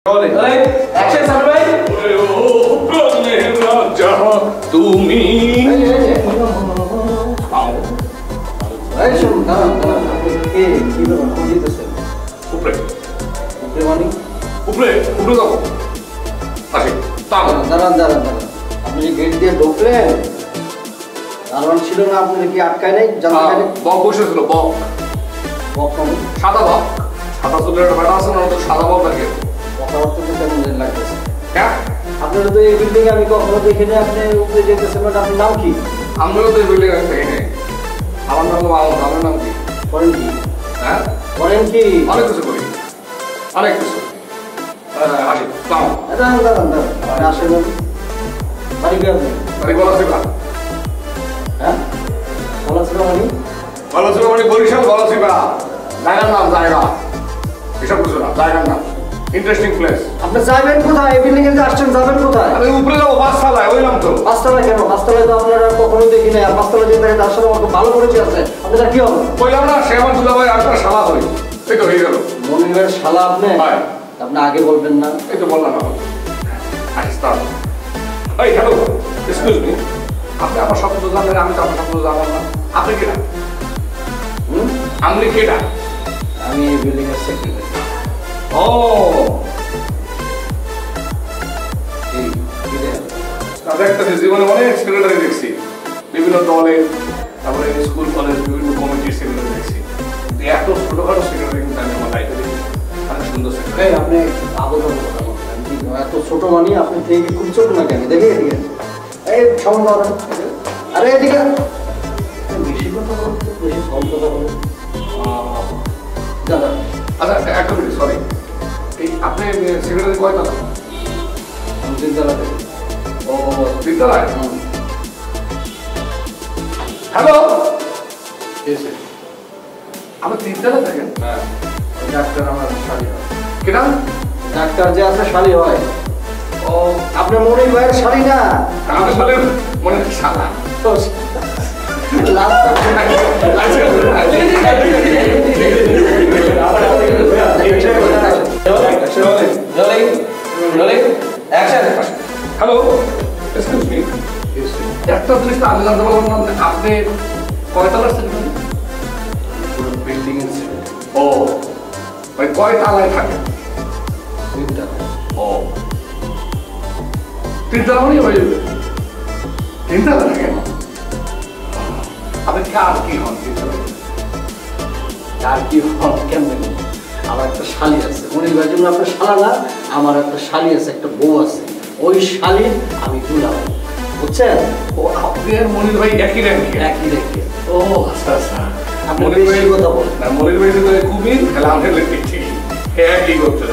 তুমি আপনি যে গেট দিয়ে ঢুকলেন দারোয়ান ছিল না, আপনাদের কি আটকায় নাই? বক বসেছিল, বক বক সাদা বক, সাদা চুলের একটা ব্যাটা আছে না, তো সাদা বক থাকে। কথাবার্তা তো কেমন যেন লাগতেছে। হ্যাঁ, আপনারা তো এই বিল্ডিং আমি কখনো দেখিনি, আপনি উপরে যেতেছেন, আপনার নাম কি? আমরাও তো এই বিল্ডিং এ থাকি নাই। আমার নাম মাহমুদ। আমার নাম কি? করেন কি? হ্যাঁ, করেন কি? অনেক কিছু করি, অনেক কিছু। আসি দাঁড়ান দাঁড়ান দাঁড়ান, আপনি আসেন বাড়ি গিয়ে আপনি বাড়ি গলাচিপা। হ্যাঁ, গলাচিপা মানে? গলাচিপা মানে বরিশাল গলাচিপা। জায়গার নাম, জায়গা, এসব কিছু না, জায়গার নাম। Interesting place. আপনি যাবেন কোথায়? এই বিল্ডিং এ আসছেন, যাবেন কোথায়? আমি উপরে যাবো, পাঁচতলায়। ওই নাম তো পাঁচতলায়। কেন পাঁচতলায়? তো আপনারা কখনো দেখি নাই। আর পাঁচতলায় যে থাকে তার সাথে আমার খুব ভালো পরিচয় আছে। আপনারা কি হবে? বললাম না, সে আমার দুলা ভাই, আপনার শালা হই। এই তো হয়ে গেল। মনিরের শালা আপনি? আপনি আগে বলবেন না? এই তো বললাম এখন। আসিস তাহলে। এই হ্যালো, এক্সকিউজ মি, আপনি আমার শব্দ জানেন, আমি তো আমার শব্দ জানাম না। আপনি কেটা? আপনি কেটা? আমি এই বিল্ডিং এর সেক্রেটারি। ও, দেখতেছি জীবনে অনেক সেক্রেটারি দেখছি, বিভিন্ন দলে, তারপরে স্কুল কলেজ বিভিন্ন কমিটির সেক্রেটারি দেখছি। এত ছোটখাটো সেক্রেটারি কিন্তু আমি আমার লাইফে দেখি। অনেক সুন্দর সেক্রেটারি। আপনি আবেদন কথা বলছেন, এত ছোট মানি আপনি থেকে খুব ছোট না কেন? দেখে এদিকে এই সমান ধরেন। আরে এদিকে বেশি কথা বলতে, বেশি কম কথা বলেন। আচ্ছা, একটা মিনিট, সরি। এই আপনি সেক্রেটারি কয়তলা? তিনতলা থেকে। ও, তিনতলায়। হ্যালো, আপনি তিনতলা থাকেন? হ্যাঁ, ডাক্তার আমার শালি হয়। কেনা? ডাক্তার যে আছে শালি হয়। ও, আপনার মনির ভাইয়ের শালি না? আমি বলে মনে শালা। হ্যালো, এক্সকিউজ মি, একটা জিনিস তো আমি জানতে পারলাম না, আপনি কয়তলার সেক্রেটারি? পুরো বিল্ডিং এর ও, ওই কয় তালায় থাকে? তিনতলা। ও, তিনতলা মানে হয়ে যাবে। তিনতলা থাকেন? আপনি কার কি হন তিনতলায়? আর কি হল কেমন? আমার একটা শালি আছে। মনির ভাইয়ের জন্য আপনার শালা না, আমার একটা শালি আছে, একটা বউ আছে। ওই শালির আমি দুলা, বুঝছেন? ও, আপনি আর মনির ভাই একই র্যাঙ্কে? একই রেখে। ও, আচ্ছা আচ্ছা। আপনি মনির ভাই বেশি কথা বলেন। মনির ভাই তো কুমির, খেলা আমাদের ঠিক একই করতে